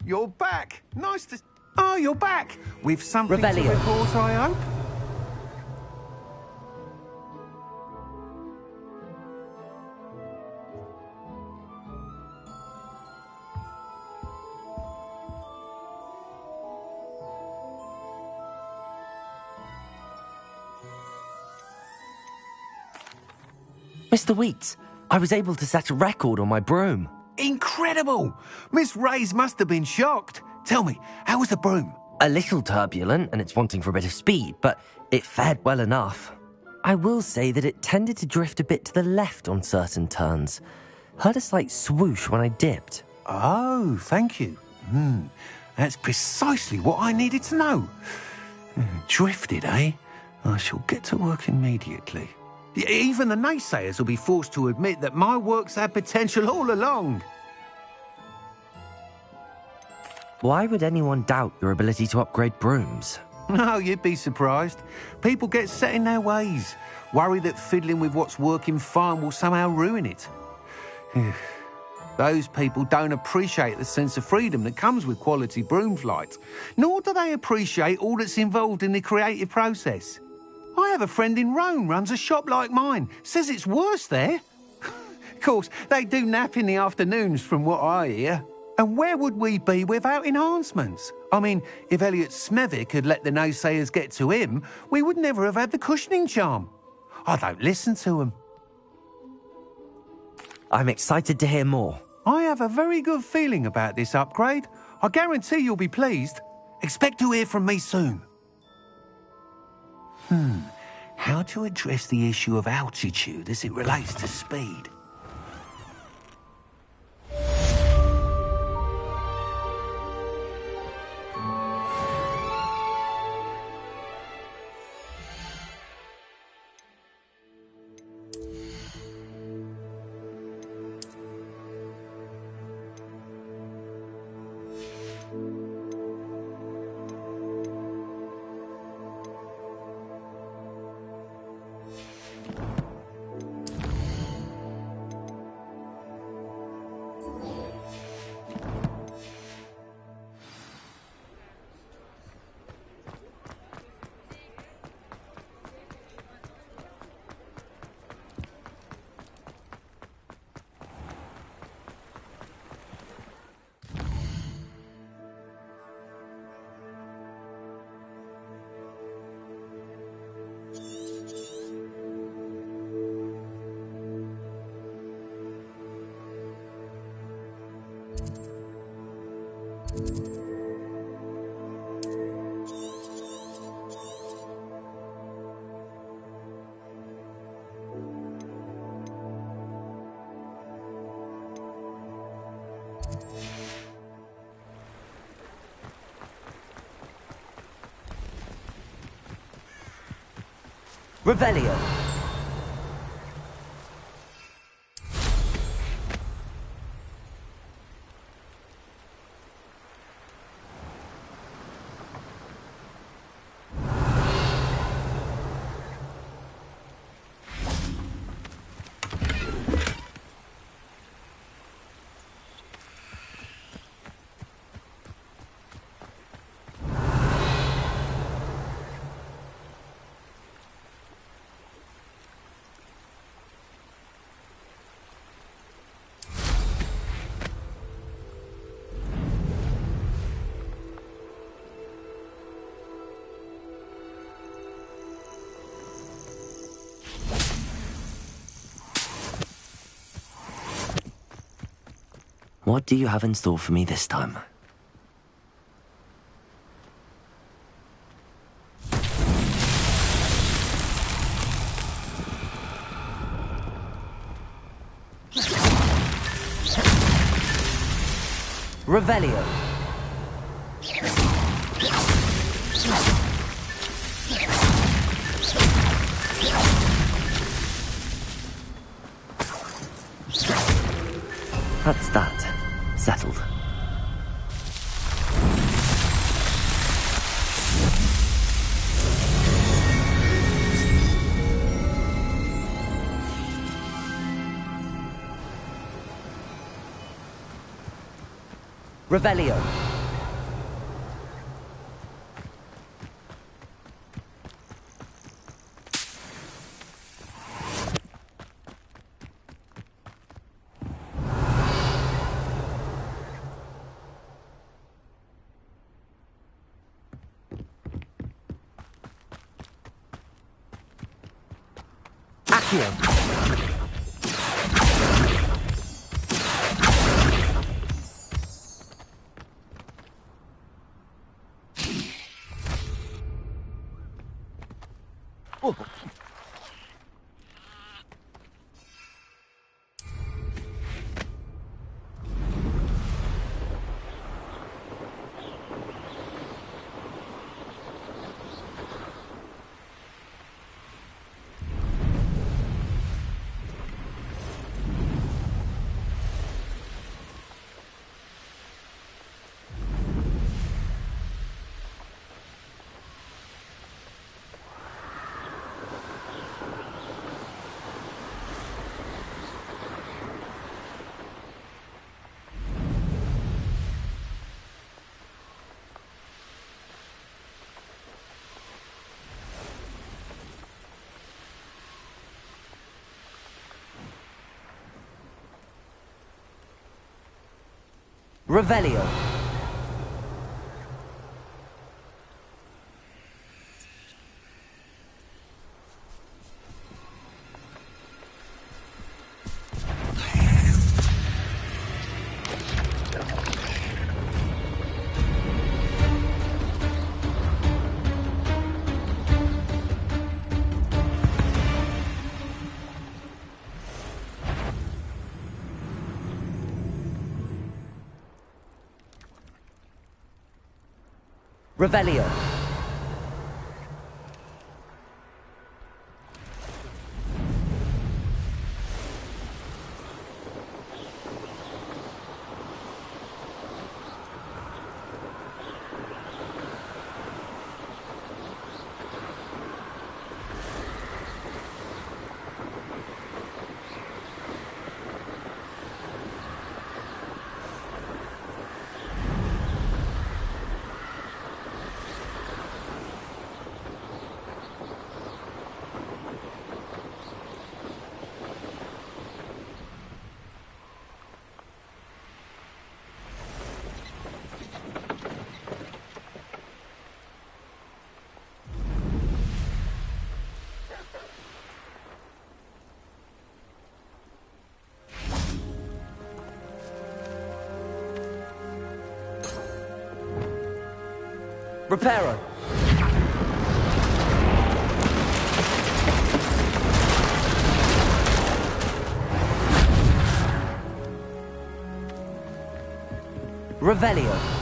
you're back. Nice to... Oh, you're back. With something Revelio. to report, I hope? Mr. Weeks, I was able to set a record on my broom. Incredible! Miss Reyes must have been shocked. Tell me, how was the broom? A little turbulent, and it's wanting for a bit of speed, but it fared well enough. I will say that it tended to drift a bit to the left on certain turns. Heard a slight swoosh when I dipped. Oh, thank you. That's precisely what I needed to know. Drifted, eh? I shall get to work immediately. Even the naysayers will be forced to admit that my work's had potential all along. Why would anyone doubt your ability to upgrade brooms? No, you'd be surprised. People get set in their ways, worry that fiddling with what's working fine will somehow ruin it. Those people don't appreciate the sense of freedom that comes with quality broom flight, nor do they appreciate all that's involved in the creative process. I have a friend in Rome runs a shop like mine, says it's worse there. Of course, they do nap in the afternoons from what I hear. And where would we be without enhancements? I mean, if Elliot Smethwick had let the naysayers get to him, we would never have had the cushioning charm. I don't listen to them. I'm excited to hear more. I have a very good feeling about this upgrade. I guarantee you'll be pleased. Expect to hear from me soon. How to address the issue of altitude as it relates to speed? Revelio. What do you have in store for me this time? Revelio. That's that. Settled. Revelio. Accio. Revelio. Revelio. Reparo. Revelio.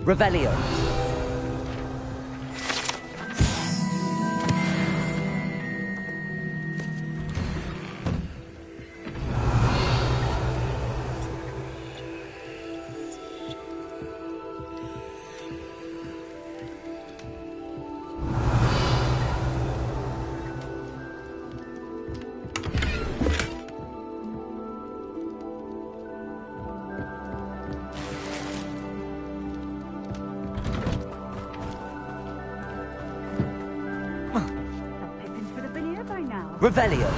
Revelio. Revelio.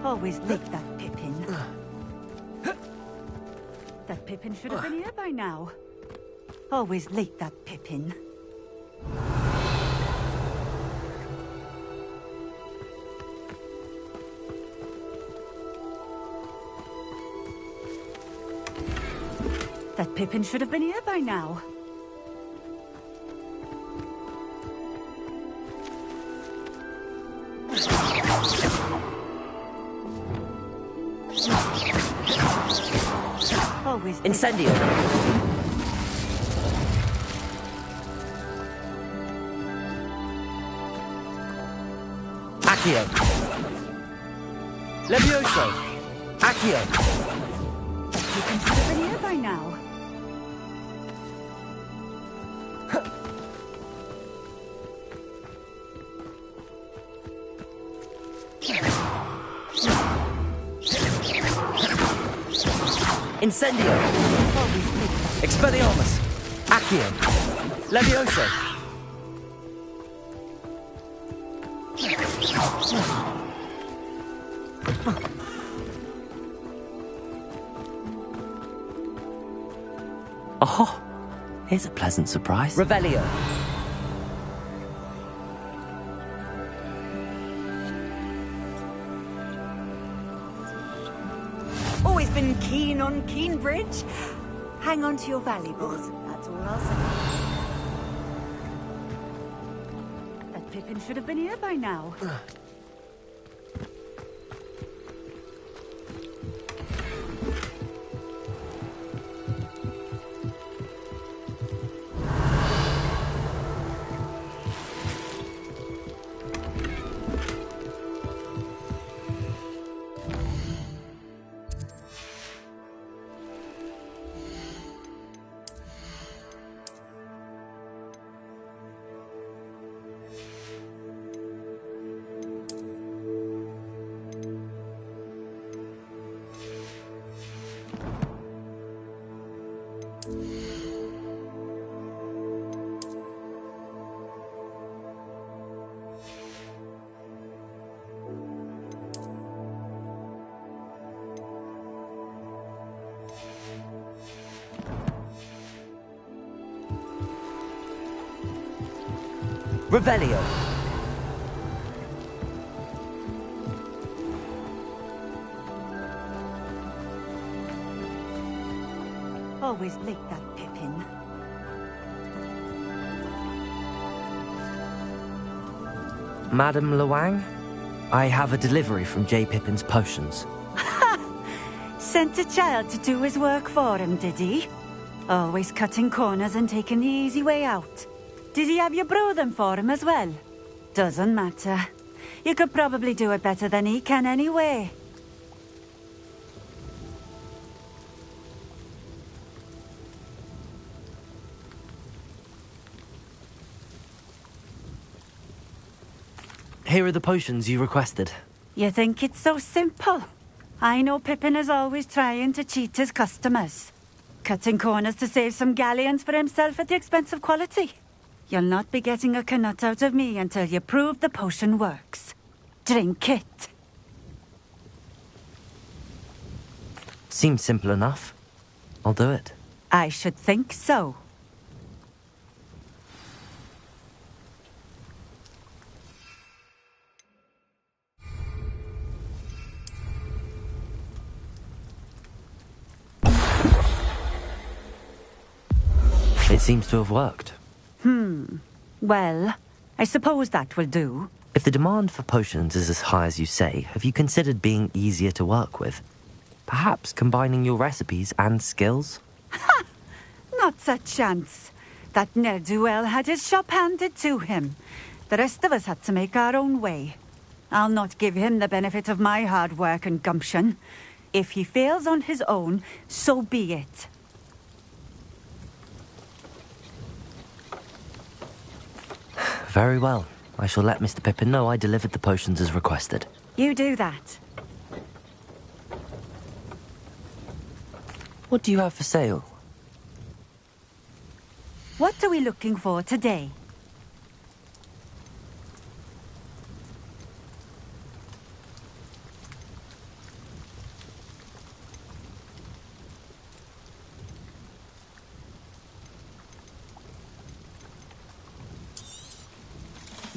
Always leak that Pippin. That Pippin should have been here by now. Always leak that Pippin. That Pippin should have been here by now. Always Incendio. Accio. Levioso! Accio! You can should have been here by now. Incendio! Expelliarmus! Accio! Levioso! Oh, here's a pleasant surprise. Revelio! Always been keen on Keenbridge. Hang on to your valuables, that's all I'll say. That Pippin should have been here by now. Revelio! Always late, that Pippin. Madame Luang, I have a delivery from J. Pippin's potions. Sent a child to do his work for him, did he? Always cutting corners and taking the easy way out. Did he have you brew them for him as well? Doesn't matter. You could probably do it better than he can anyway. Here are the potions you requested. You think it's so simple? I know Pippin is always trying to cheat his customers. Cutting corners to save some galleons for himself at the expense of quality. You'll not be getting a canut out of me until you prove the potion works. Drink it. Seems simple enough. I'll do it. I should think so. It seems to have worked. Well, I suppose that will do. If the demand for potions is as high as you say, have you considered being easier to work with? Perhaps combining your recipes and skills? Not a chance. That ne'er-do-well had his shop handed to him. The rest of us had to make our own way. I'll not give him the benefit of my hard work and gumption. If he fails on his own, so be it. Very well. I shall let Mr. Pippin know I delivered the potions as requested. You do that. What do you have for sale? What are we looking for today?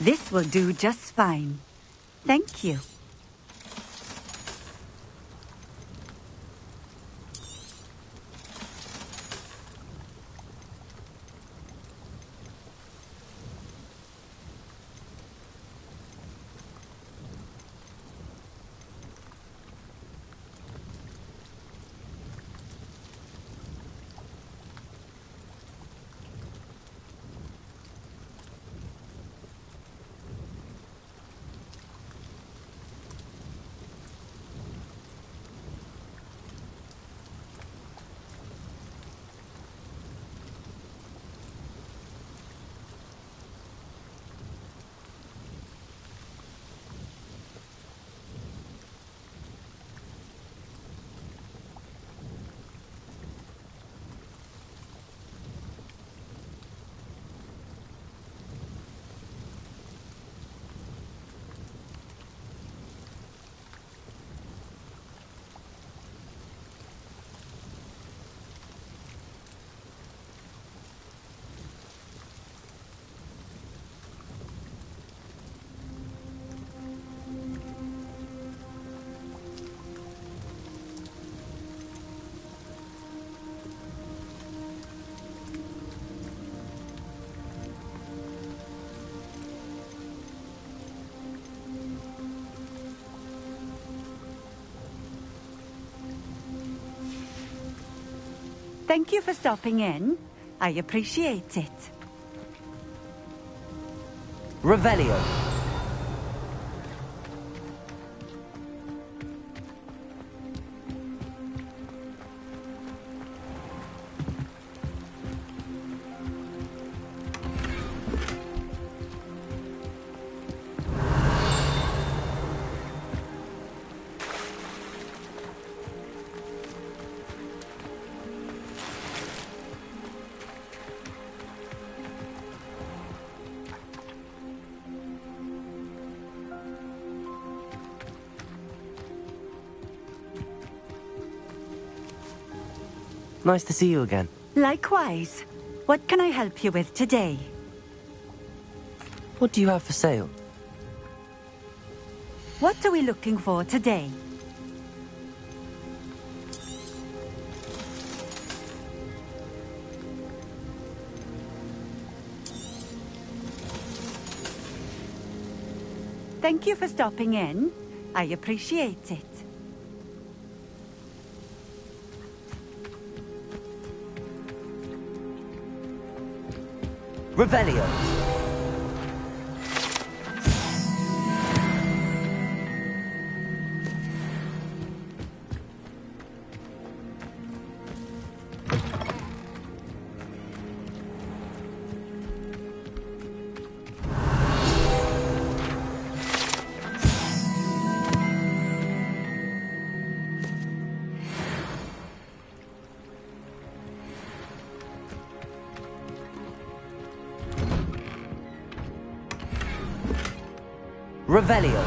This will do just fine. Thank you. Thank you for stopping in. I appreciate it. Revelio. Nice to see you again. Likewise. What can I help you with today? What do you have for sale? What are we looking for today? Thank you for stopping in. I appreciate it. Revelio. Revelio.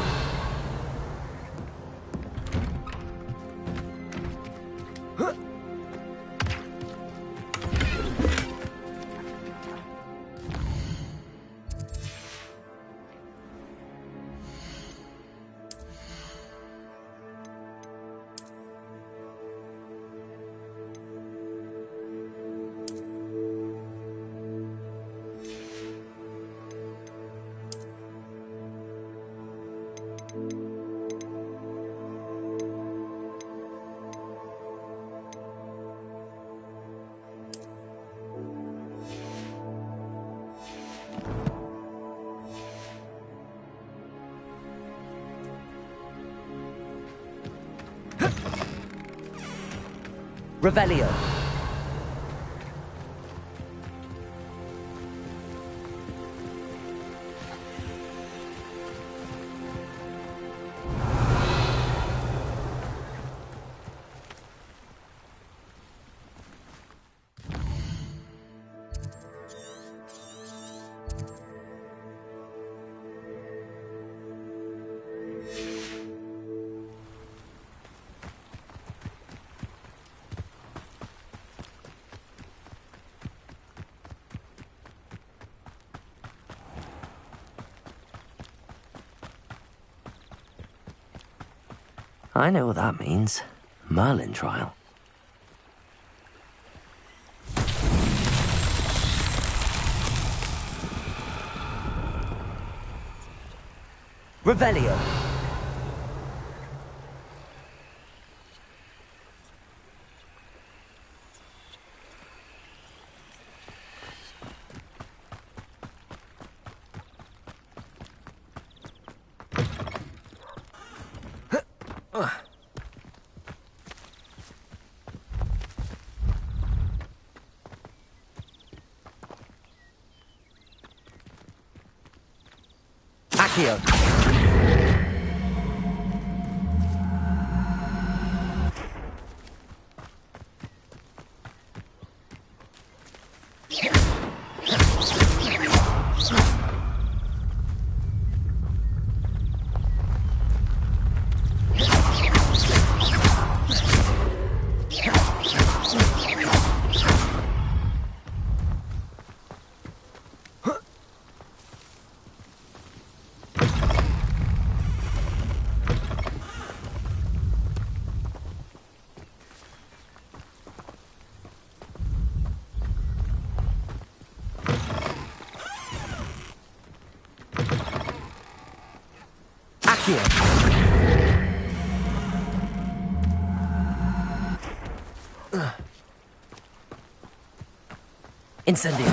Revelio. I know what that means. Merlin trial. Revelio. Accio. Incendio.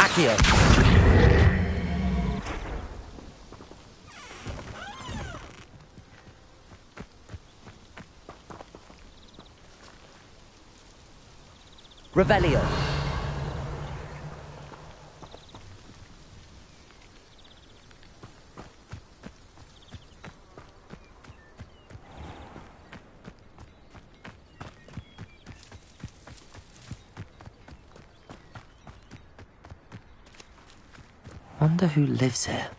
Accio. Revelio. Wonder who lives here.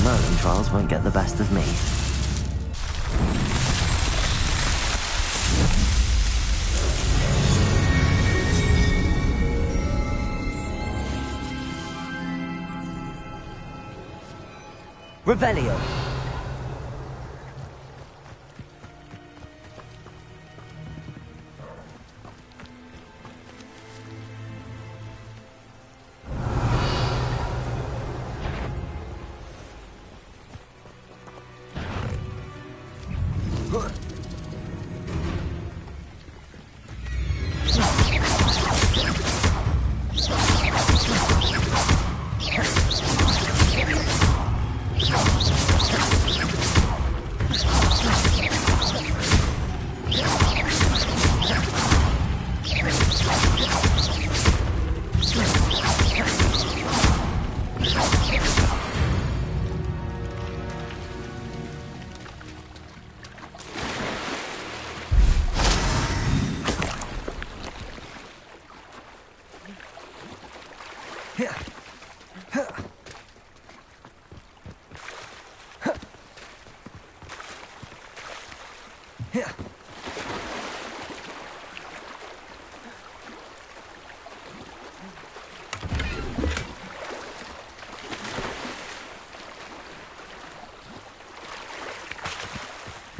Merlin trials won't get the best of me. Revelio.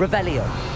Revelio.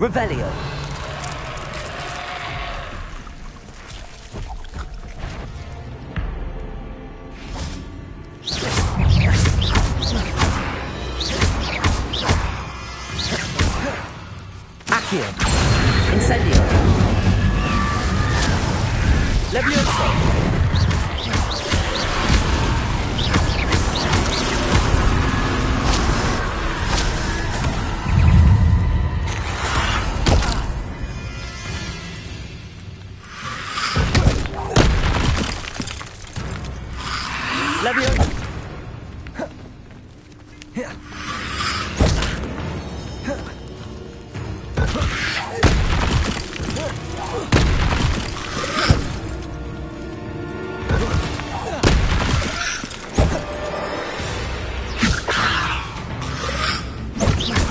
Revelio. Accio. Incendio. Levioso. Levioso.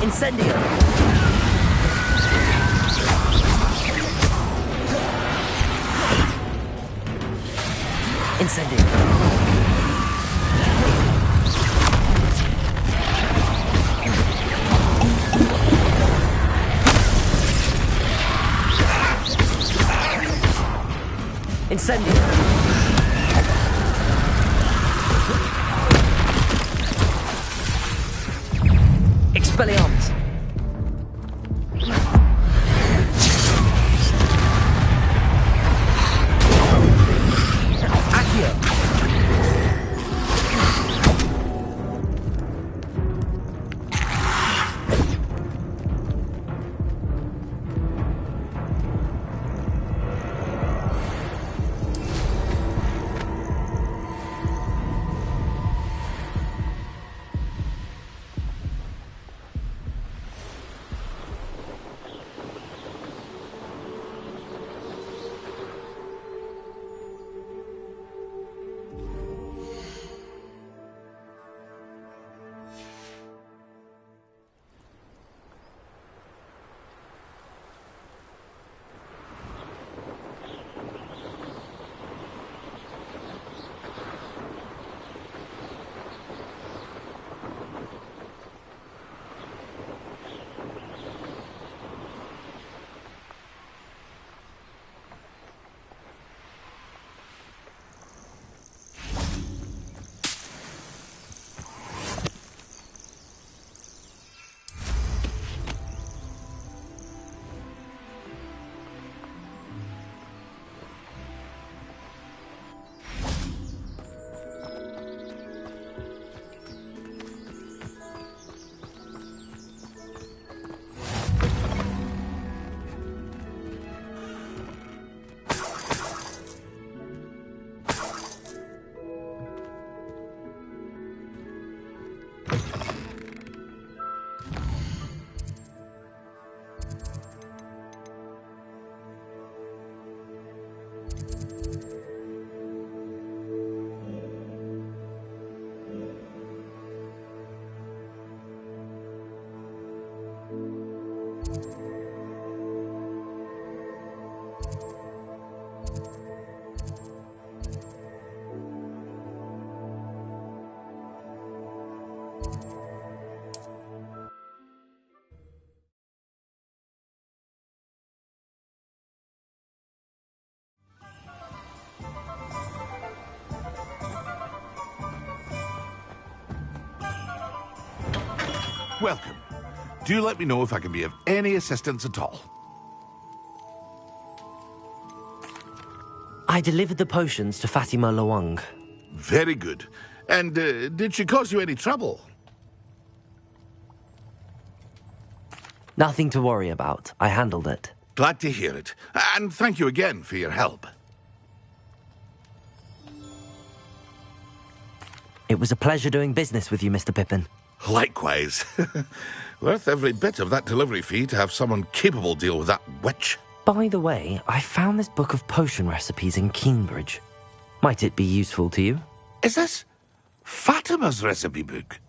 Incendio. Incendio. Incendio. Expelliarmus. Accio. welcome. Do let me know if I can be of any assistance at all. I delivered the potions to Fatima Lawang. Very good. And did she cause you any trouble? Nothing to worry about. I handled it. Glad to hear it. And thank you again for your help. It was a pleasure doing business with you, Mr. Pippin. Likewise. Worth every bit of that delivery fee to have someone capable deal with that witch. By the way, I found this book of potion recipes in Cambridge. Might it be useful to you? Is this Fatima's recipe book?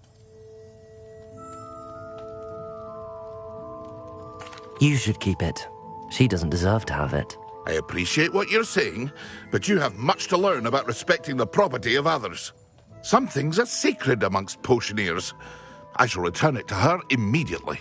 You should keep it. She doesn't deserve to have it. I appreciate what you're saying, but you have much to learn about respecting the property of others. Some things are sacred amongst potioneers. I shall return it to her immediately.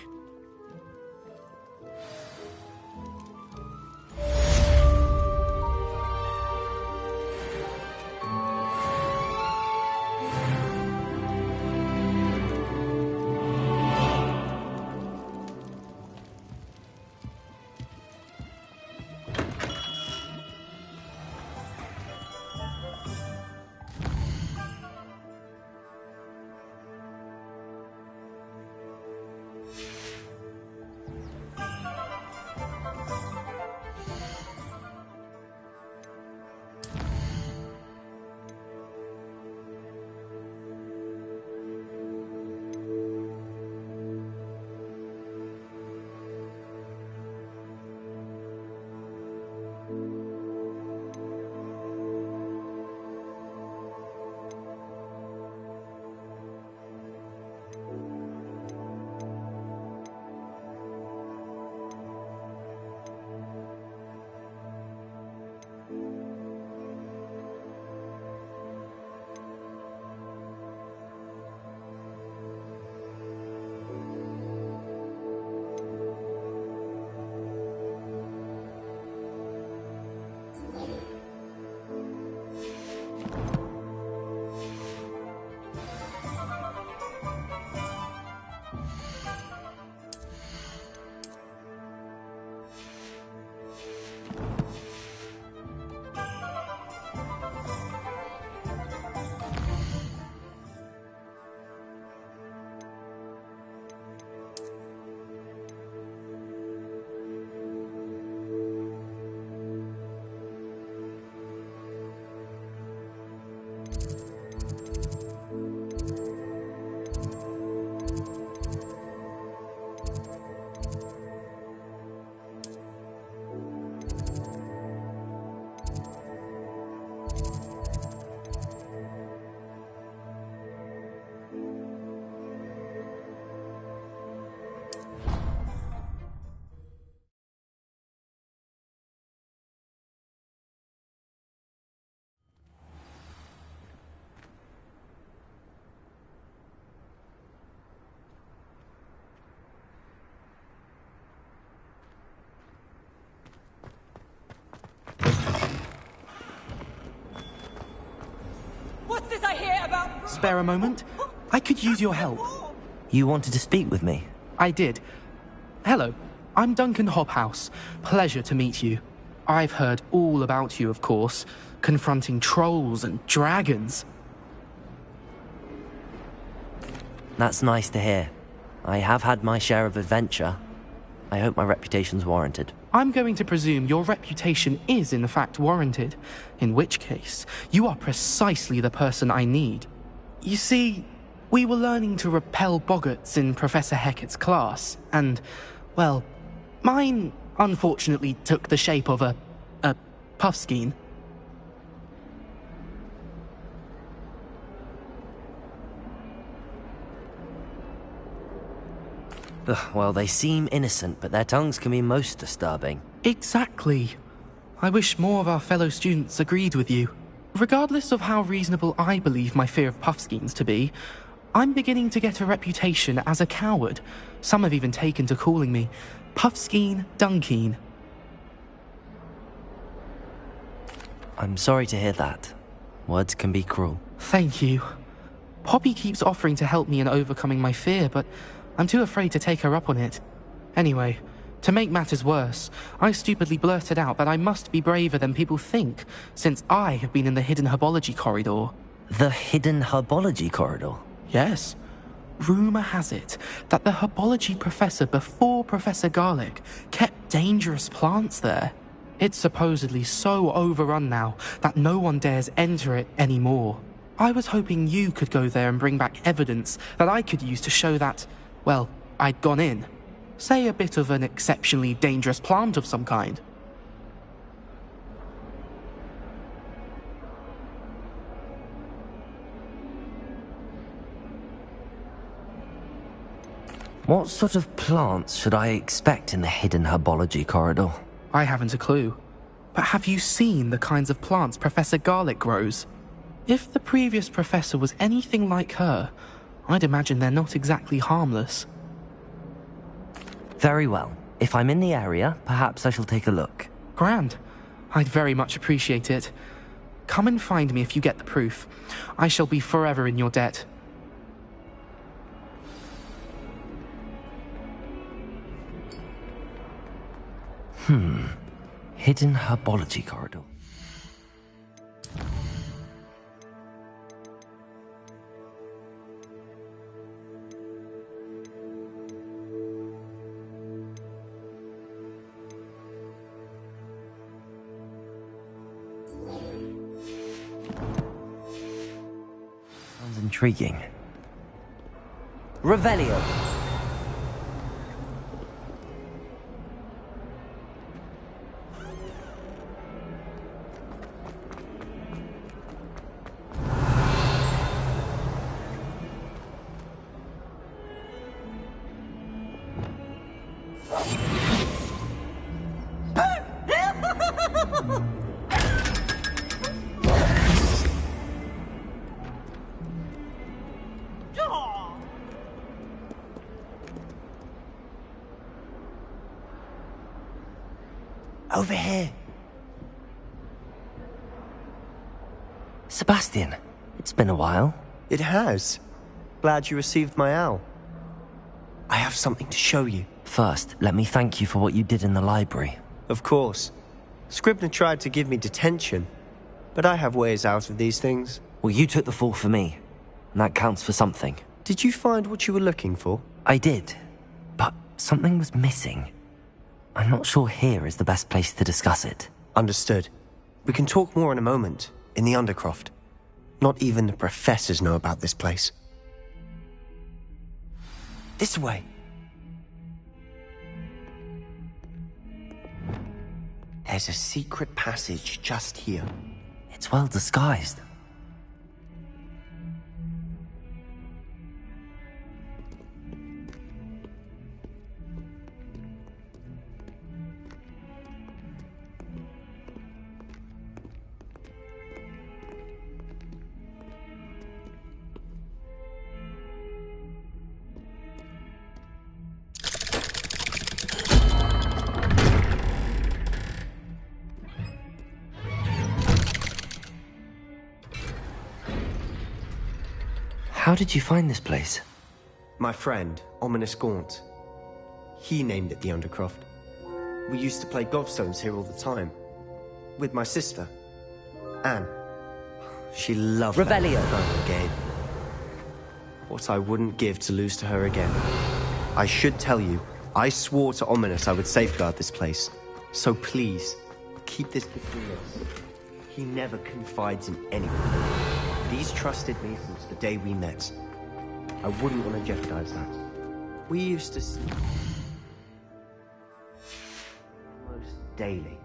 Spare a moment? I could use your help. You wanted to speak with me? I did. Hello, I'm Duncan Hobhouse. Pleasure to meet you. I've heard all about you, of course, confronting trolls and dragons. That's nice to hear. I have had my share of adventure. I hope my reputation's warranted. I'm going to presume your reputation is in fact warranted, in which case, you are precisely the person I need. You see, we were learning to repel boggarts in Professor Hecat's class, and, well, mine unfortunately took the shape of a puffskein. Ugh, well, they seem innocent, but their tongues can be most disturbing. Exactly. I wish more of our fellow students agreed with you. Regardless of how reasonable I believe my fear of puffskeins to be, I'm beginning to get a reputation as a coward. Some have even taken to calling me Puffskeen Dunkeen. I'm sorry to hear that. Words can be cruel. Thank you. Poppy keeps offering to help me in overcoming my fear, but I'm too afraid to take her up on it. Anyway, to make matters worse, I stupidly blurted out that I must be braver than people think, since I have been in the hidden herbology corridor. The hidden herbology corridor? Yes. Rumour has it that the herbology professor before Professor Garlic kept dangerous plants there. It's supposedly so overrun now that no one dares enter it anymore. I was hoping you could go there and bring back evidence that I could use to show that, well, I'd gone in. Say a bit of an exceptionally dangerous plant of some kind. What sort of plants should I expect in the hidden herbology corridor? I haven't a clue. But have you seen the kinds of plants Professor Garlic grows? If the previous professor was anything like her, I'd imagine they're not exactly harmless. Very well. If I'm in the area, perhaps I shall take a look. Grand. I'd very much appreciate it. Come and find me if you get the proof. I shall be forever in your debt. Hidden herbology corridor. Sounds intriguing. Revelio. Over here. Sebastian, it's been a while. It has. Glad you received my owl. I have something to show you. First, let me thank you for what you did in the library. Of course. Scribner tried to give me detention, but I have ways out of these things. Well, you took the fall for me, and that counts for something. Did you find what you were looking for? I did, but something was missing. I'm not sure here is the best place to discuss it. Understood. We can talk more in a moment, in the Undercroft. Not even the professors know about this place. This way. There's a secret passage just here. It's well disguised. How did you find this place? My friend, Ominous Gaunt. He named it the Undercroft. We used to play gobstones here all the time. With my sister, Anne. She loved Revelio. that game. What I wouldn't give to lose to her again. I should tell you, I swore to Ominous I would safeguard this place. So please, keep this between us. He never confides in anyone. He's trusted me since the day we met. I wouldn't want to jeopardize that. We used to see almost daily.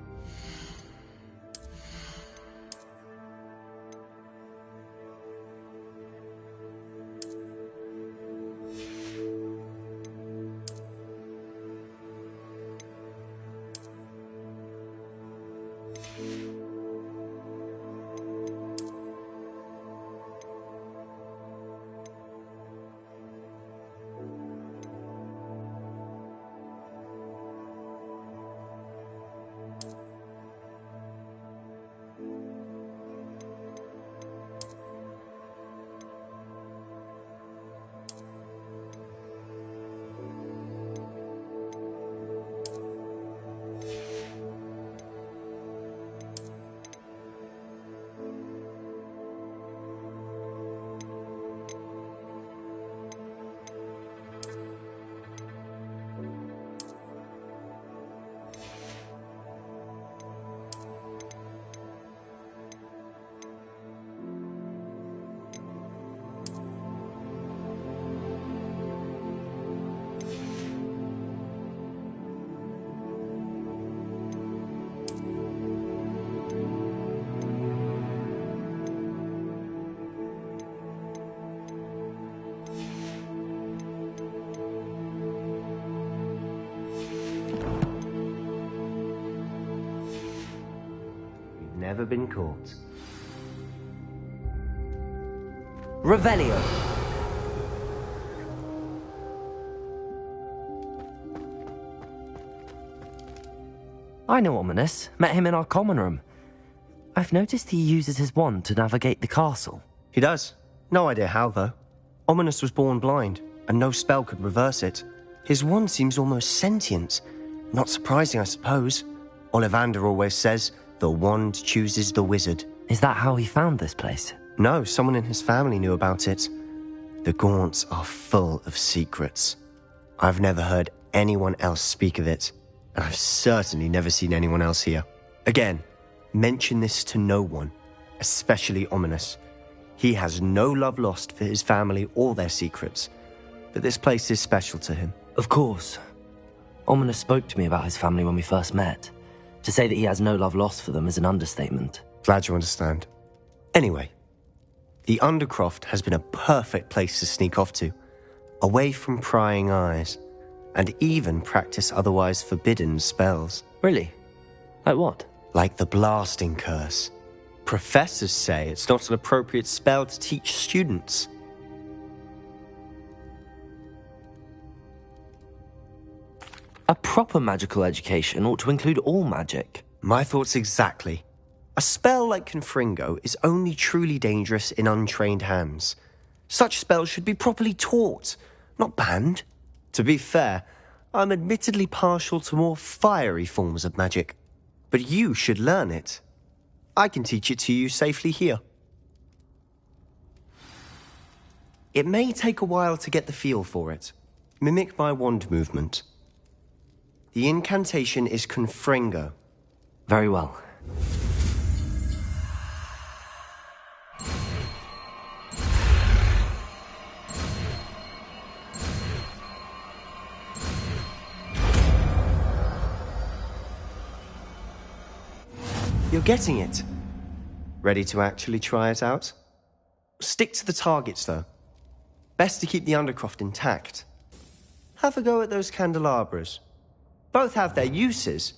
never been caught. Revelio. I know Ominous. Met him in our common room. I've noticed he uses his wand to navigate the castle. He does. No idea how, though. Ominous was born blind, and no spell could reverse it. His wand seems almost sentient. Not surprising, I suppose. Ollivander always says, the wand chooses the wizard. Is that how he found this place? No, someone in his family knew about it. The Gaunts are full of secrets. I've never heard anyone else speak of it, and I've certainly never seen anyone else here. Again, mention this to no one, especially Ominous. He has no love lost for his family or their secrets, but this place is special to him. Of course. Ominous spoke to me about his family when we first met. To say that he has no love lost for them is an understatement. Glad you understand. Anyway, the Undercroft has been a perfect place to sneak off to, away from prying eyes, and even practice otherwise forbidden spells. Really? Like what? Like the blasting curse. Professors say it's not an appropriate spell to teach students. A proper magical education ought to include all magic. My thoughts exactly. A spell like Confringo is only truly dangerous in untrained hands. Such spells should be properly taught, not banned. To be fair, I'm admittedly partial to more fiery forms of magic. But you should learn it. I can teach it to you safely here. It may take a while to get the feel for it. Mimic my wand movement. The incantation is Confringo. Very well. You're getting it. Ready to actually try it out? Stick to the targets, though. Best to keep the Undercroft intact. Have a go at those candelabras. Both have their uses,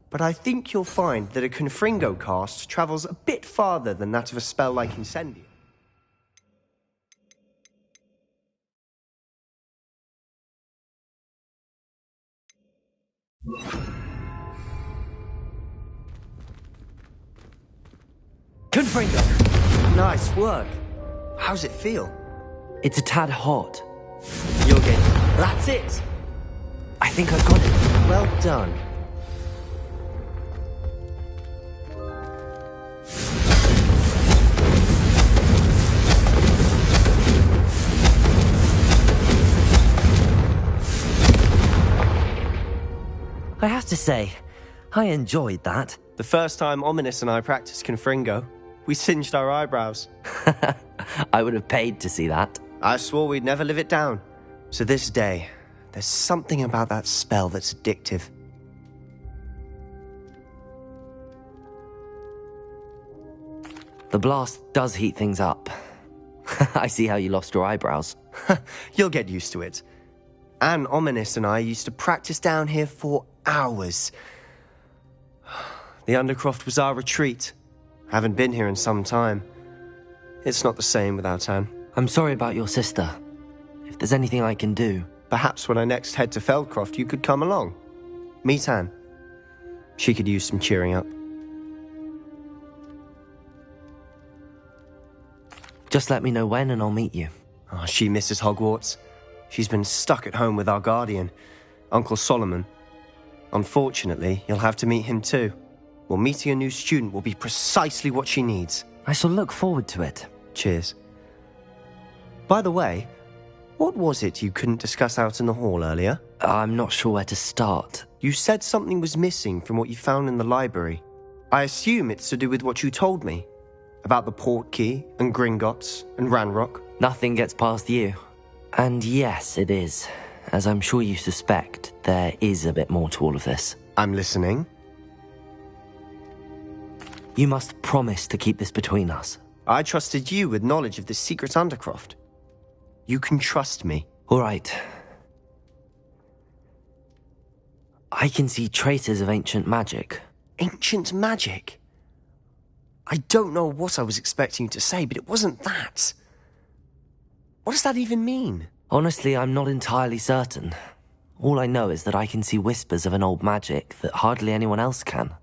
but I think you'll find that a Confringo cast travels a bit farther than that of a spell like Incendium. Confringo! Nice work. How's it feel? It's a tad hot. You'll get it. That's it! I think I've got it. Well done. I have to say, I enjoyed that. The first time Ominous and I practiced Confringo, we singed our eyebrows. I would have paid to see that. I swore we'd never live it down. To this day, there's something about that spell that's addictive. The blast does heat things up. I see how you lost your eyebrows. You'll get used to it. Anne Ominous and I used to practice down here for hours. The Undercroft was our retreat. Haven't been here in some time. It's not the same without Anne. I'm sorry about your sister. If there's anything I can do... Perhaps when I next head to Feldcroft, you could come along. Meet Anne. She could use some cheering up. Just let me know when and I'll meet you. Oh, she misses Hogwarts. She's been stuck at home with our guardian, Uncle Solomon. Unfortunately, you'll have to meet him too. Well, meeting a new student will be precisely what she needs. I shall look forward to it. Cheers. By the way, what was it you couldn't discuss out in the hall earlier? I'm not sure where to start. You said something was missing from what you found in the library. I assume it's to do with what you told me. About the Portkey, and Gringotts, and Ranrock. Nothing gets past you. And yes, it is. As I'm sure you suspect, there is a bit more to all of this. I'm listening. You must promise to keep this between us. I trusted you with knowledge of this secret Undercroft. You can trust me. All right. I can see traces of ancient magic. Ancient magic? I don't know what I was expecting you to say, but it wasn't that. What does that even mean? Honestly, I'm not entirely certain. All I know is that I can see whispers of an old magic that hardly anyone else can.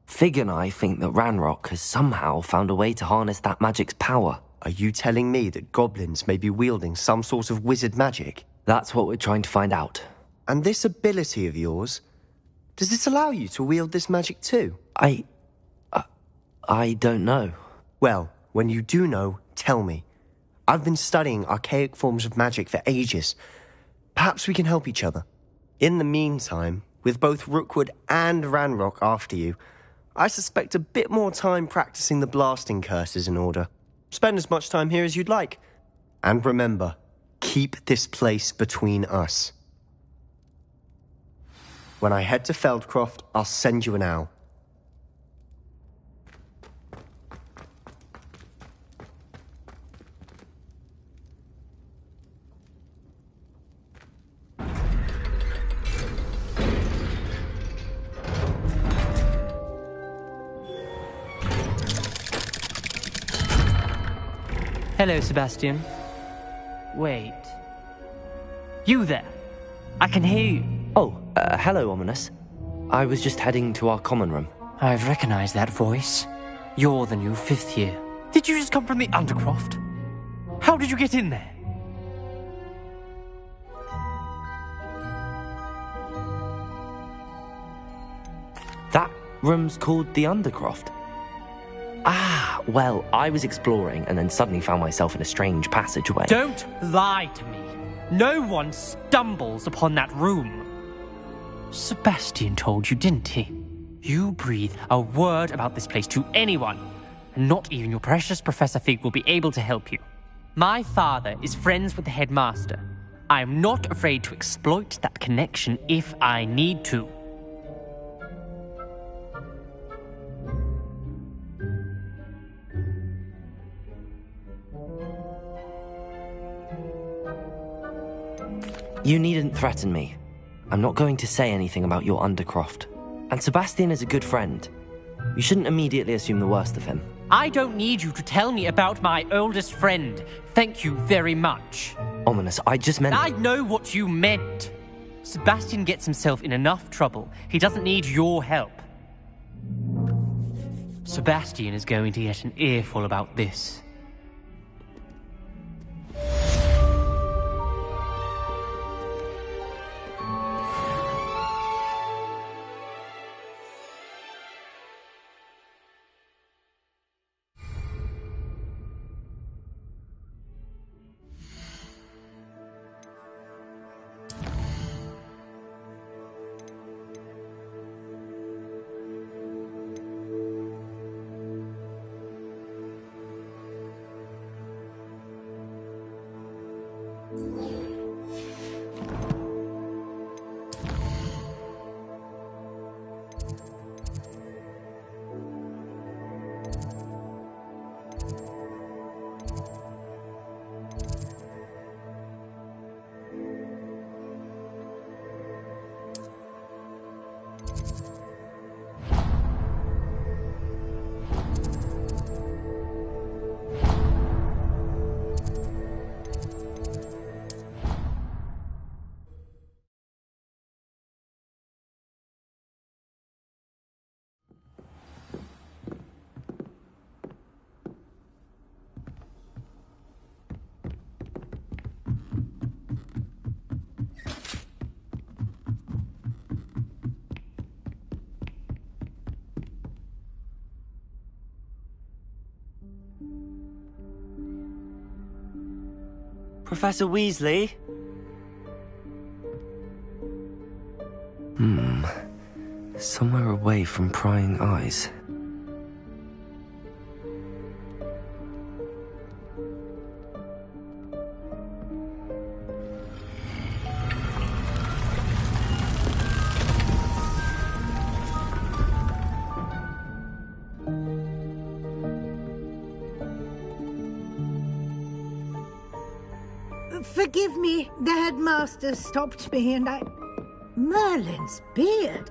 Fig and I think that Ranrock has somehow found a way to harness that magic's power. Are you telling me that goblins may be wielding some sort of wizard magic? That's what we're trying to find out. And this ability of yours, does it allow you to wield this magic too? I don't know. Well, when you do know, tell me. I've been studying archaic forms of magic for ages. Perhaps we can help each other. In the meantime, with both Rookwood and Ranrock after you, I suspect a bit more time practicing the blasting curse is in order. Spend as much time here as you'd like. And remember, keep this place between us. When I head to Feldcroft, I'll send you an owl. Hello, Sebastian. Wait. You there? I can hear you. Oh, hello, Ominous. I was just heading to our common room. I've recognized that voice. You're the new 5th year. Did you just come from the Undercroft? How did you get in there? That room's called the Undercroft. Ah, well, I was exploring and then suddenly found myself in a strange passageway. Don't lie to me. No one stumbles upon that room. Sebastian told you, didn't he? You breathe a word about this place to anyone, and not even your precious Professor Fig will be able to help you. My father is friends with the headmaster. I am not afraid to exploit that connection if I need to. You needn't threaten me. I'm not going to say anything about your Undercroft. And Sebastian is a good friend. You shouldn't immediately assume the worst of him. I don't need you to tell me about my oldest friend. Thank you very much. Ominous, I just meant... I know what you meant. Sebastian gets himself in enough trouble. He doesn't need your help. Sebastian is going to get an earful about this. Professor Weasley? Somewhere away from prying eyes. Forgive me, the headmaster stopped me and I... Merlin's beard.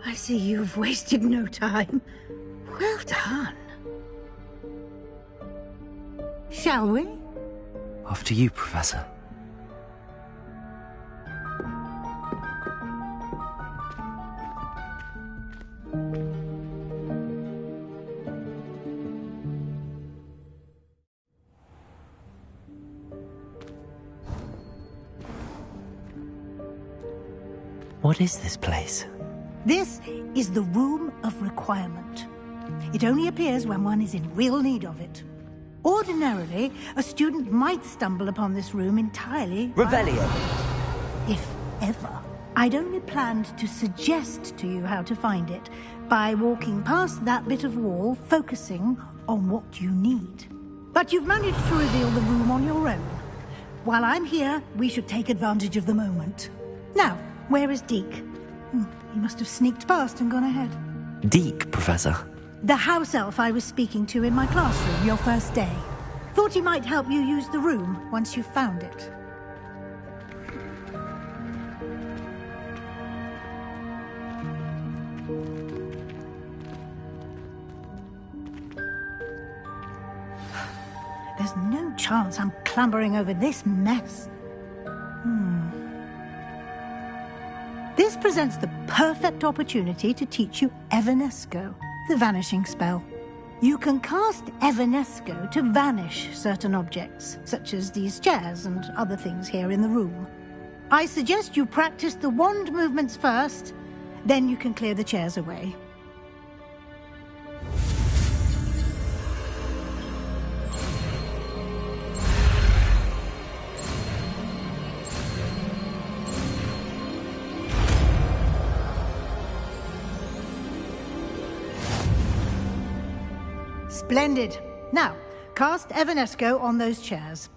I see you've wasted no time. Well done. Shall we? After you, Professor. What is this place? This is the Room of Requirement. It only appears when one is in real need of it. Ordinarily, a student might stumble upon this room entirely... Revelio! If ever. I'd only planned to suggest to you how to find it by walking past that bit of wall, focusing on what you need. But you've managed to reveal the room on your own. While I'm here, we should take advantage of the moment. Now, where is Deke? He must have sneaked past and gone ahead. Deke, Professor. The house elf I was speaking to in my classroom your first day. Thought he might help you use the room once you found it. There's no chance I'm clambering over this mess. This presents the perfect opportunity to teach you Evanesco, the vanishing spell. You can cast Evanesco to vanish certain objects, such as these chairs and other things here in the room. I suggest you practice the wand movements first, then you can clear the chairs away. Splendid. Now, cast Evanesco on those chairs.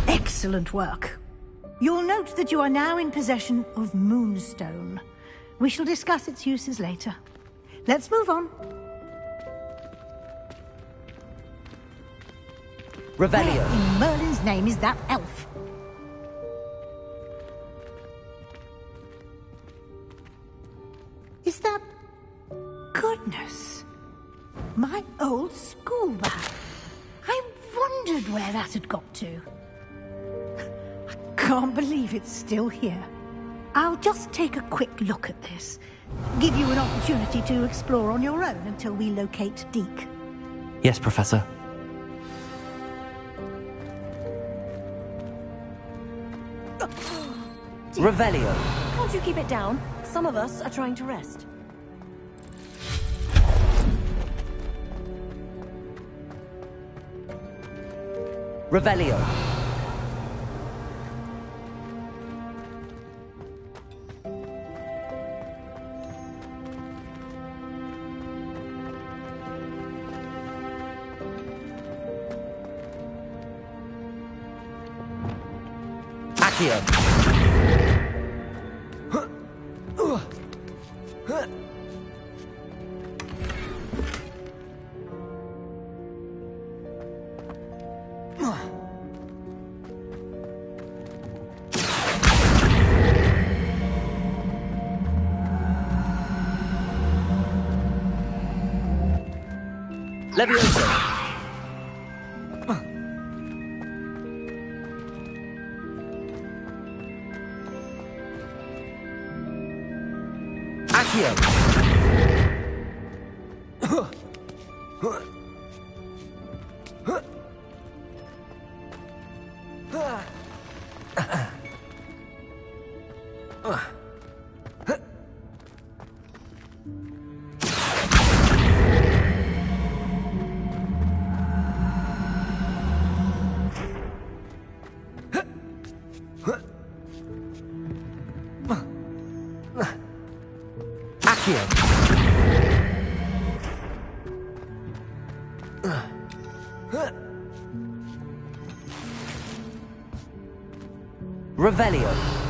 Excellent work. You'll note that you are now in possession of Moonstone. We shall discuss its uses later. Let's move on. Revelio. Where in Merlin's name is that elf? Is that... Goodness. My old school bag. I wondered where that had got to. Can't believe it's still here. I'll just take a quick look at this. Give you an opportunity to explore on your own until we locate Deke. Yes, Professor. Revelio. Can't you keep it down? Some of us are trying to rest. Revelio. Accio. Levioso. Accio. Revelio.